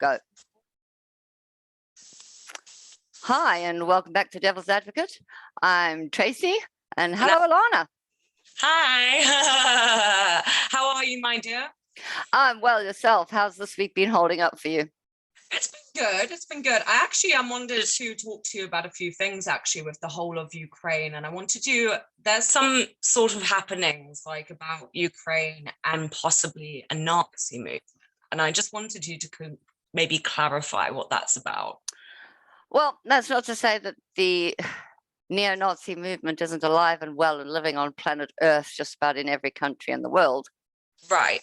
Go. Hi, and welcome back to Devil's Advocate. I'm Tracy, and hello, Alana. Hi. How are you, my dear? I'm well, yourself. How's this week been holding up for you? It's been good. It's been good. I actually wanted to talk to you about a few things actually with the whole of Ukraine. And I wanted to, there's some sort of happenings like about Ukraine and possibly a Nazi movement. And I just wanted you to maybe clarify what that's about. Well, that's not to say that the neo-Nazi movement isn't alive and well and living on planet Earth just about in every country in the world. Right.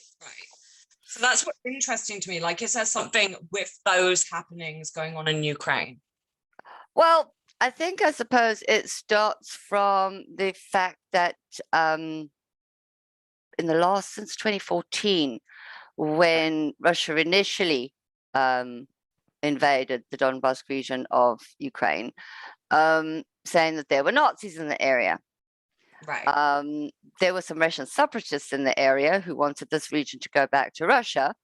So that's what's interesting to me. Like, is there something with those happenings going on in Ukraine? Well, I suppose it starts from the fact that in the last, since 2014, when Russia initially invaded the Donbas region of Ukraine, saying that there were Nazis in the area. Right. There were some Russian separatists in the area who wanted this region to go back to Russia.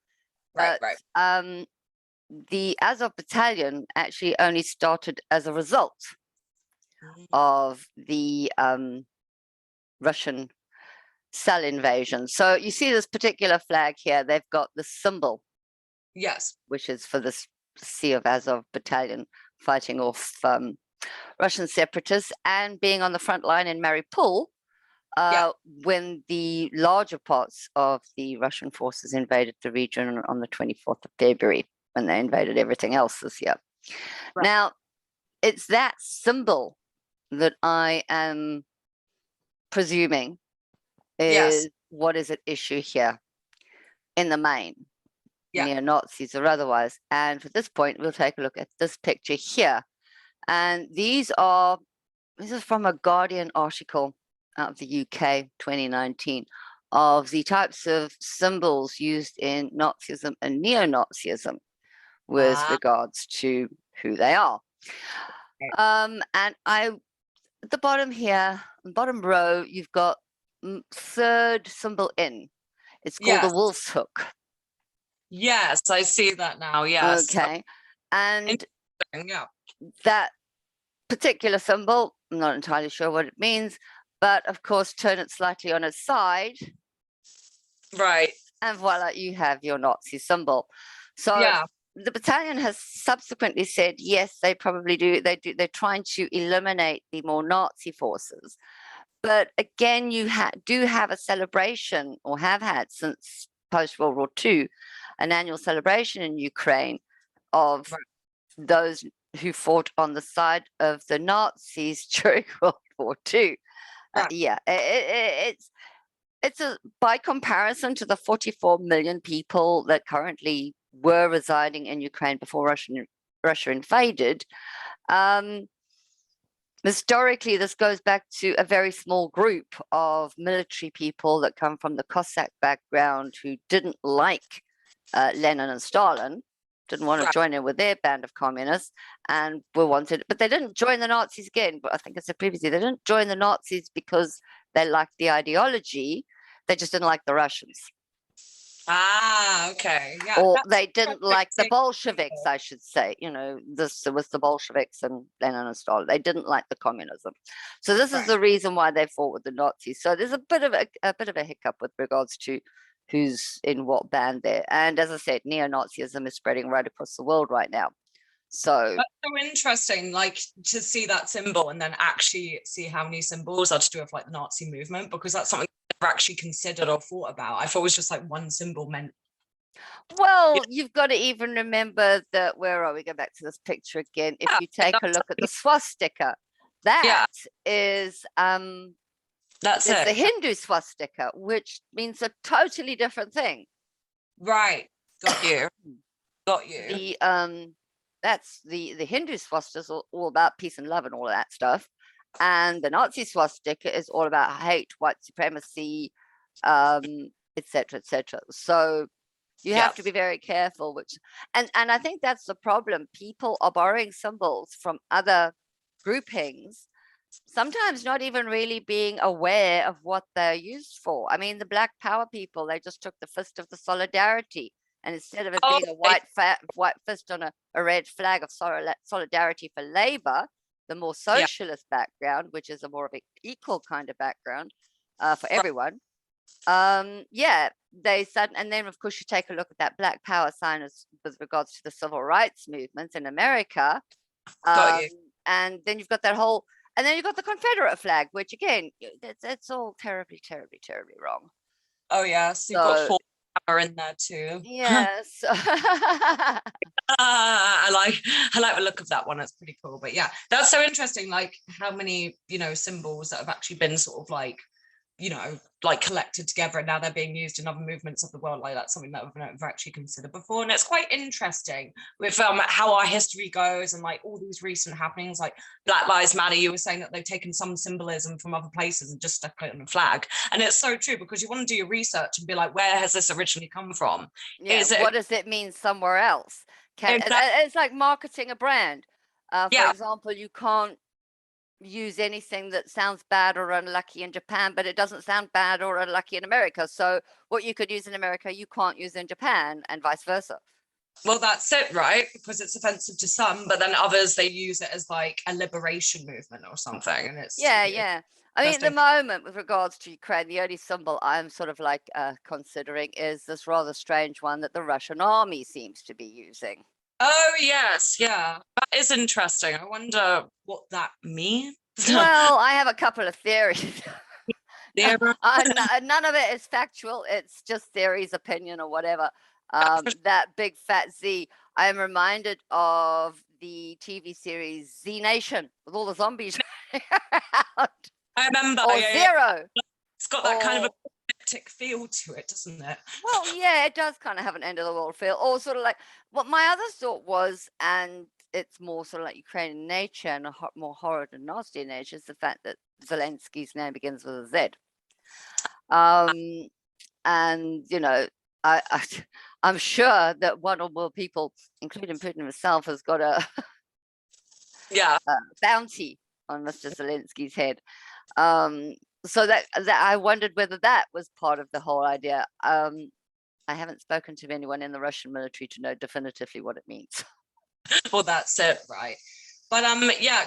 Right. The Azov battalion actually only started as a result of the Russian cell invasion. So you see this particular flag here, they've got the symbol. Yes. Which is for this Sea of Azov battalion fighting off Russian separatists and being on the front line in Mariupol when the larger parts of the Russian forces invaded the region on the 24th of February, when they invaded everything else this year. Right. Now, it's that symbol that I am presuming is what is at issue here in the main, neo-Nazis or otherwise. And for this point, we'll take a look at this picture here. And this is from a Guardian article out of the UK 2019 of the types of symbols used in Nazism and neo-Nazism with regards to who they are. And at the bottom here, bottom row, you've got third symbol in. It's called the wolf's hook. Yes, I see that now. Yes. Okay. And that particular symbol, I'm not entirely sure what it means, but of course, turn it slightly on its side. Right. And voila, you have your Nazi symbol. So the battalion has subsequently said, yes, they probably do. They're trying to eliminate the more Nazi forces. But again, you do have a celebration, or have had since post-World War II, an annual celebration in Ukraine of those who fought on the side of the Nazis during World War II. It's by comparison to the 44 million people that currently were residing in Ukraine before Russia invaded. Historically, this goes back to a very small group of military people that come from the Cossack background who didn't like Lenin and Stalin, didn't want to join in with their band of communists, and were wanted, but they didn't join the Nazis again. But I think I said previously, they didn't join the Nazis because they liked the ideology. They just didn't like the Russians. Okay. Yeah. Or they didn't like the Bolsheviks, I should say. You know, this was the Bolsheviks and Lenin and Stalin. They didn't like the communism. So this is the reason why they fought with the Nazis. So there's a bit of a hiccup with regards to who's in what band there. And as I said, neo-Nazism is spreading right across the world right now. So that's so interesting, like to see that symbol and then actually see how many symbols are to do with like the Nazi movement, because that's something I've never actually considered or thought about. I thought it was just like one symbol meant. Well, you've got to even remember that, where are we? Go back to this picture again. If you take a look at the swastika, that is that's the Hindu swastika, which means a totally different thing. Right. Got you. Got you. That's the Hindu swastika is all about peace and love and all of that stuff. And the Nazi swastika is all about hate, white supremacy, etc., etc. So you have to be very careful, and I think that's the problem. People are borrowing symbols from other groupings, sometimes not even really being aware of what they're used for. I mean, the Black Power people, they just took the fist of the solidarity And instead of it Oh, being a white fist on a red flag of solidarity for labor, the more socialist background, which is a more of an equal kind of background for everyone. They said, and then of course you take a look at that Black Power sign with regards to the civil rights movements in America. got you. And then you've got that whole, and then you've got the Confederate flag, which again, it's all terribly, terribly, terribly wrong. Oh yeah, so you've got four power in there too. Yes. I like the look of that one. That's pretty cool. But yeah, that's so interesting. Like how many, symbols that have actually been sort of like, like collected together, and now they're being used in other movements of the world. Like that's something that I've never actually considered before, and it's quite interesting with how our history goes and like all these recent happenings, like Black Lives Matter. You were saying that they've taken some symbolism from other places and just stuck it on a flag, and it's so true because you want to do your research and be like, where has this originally come from? Yeah, what does it mean somewhere else? It's like marketing a brand. For example, you can't use anything that sounds bad or unlucky in Japan, but it doesn't sound bad or unlucky in America. So what you could use in America, you can't use in Japan, and vice versa. Well, that's it, right? Because it's offensive to some, but then others, they use it as like a liberation movement or something. And it's yeah. I mean, at the moment, with regards to Ukraine, the only symbol I'm sort of like considering is this rather strange one that the Russian army seems to be using. Oh, yes. Yeah. That is interesting. I wonder what that means. Well, I have a couple of theories. None of it is factual. It's just theories, opinion, or whatever. That big fat Z. I am reminded of the TV series Z Nation with all the zombies around. I remember. Or Zero. It's got that kind of apocalyptic feel to it, doesn't it? Well, yeah, it does kind of have an end of the world feel. Or sort of like what my other thought was, and it's more sort of like Ukrainian nature and more horrid and nasty in nature, is the fact that Zelensky's name begins with a Z. And I'm sure that one or more people, including Putin himself, has got a bounty on Mr. Zelensky's head. So that I wondered whether that was part of the whole idea. I haven't spoken to anyone in the Russian military to know definitively what it means. Well, that's it, right? But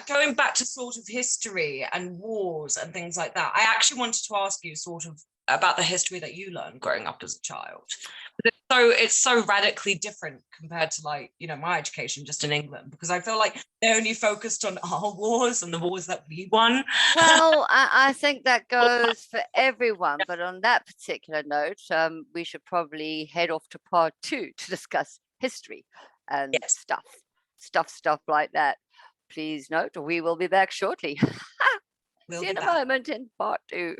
going back to sort of history and wars and things like that, I actually wanted to ask you sort of about the history that you learned growing up as a child. It's so radically different compared to like, my education just in England, because I feel like they're only focused on our wars and the wars that we won. Well, I think that goes for everyone. But on that particular note, we should probably head off to part 2 to discuss history and stuff like that. Please note, we will be back shortly. See you in a moment in part 2.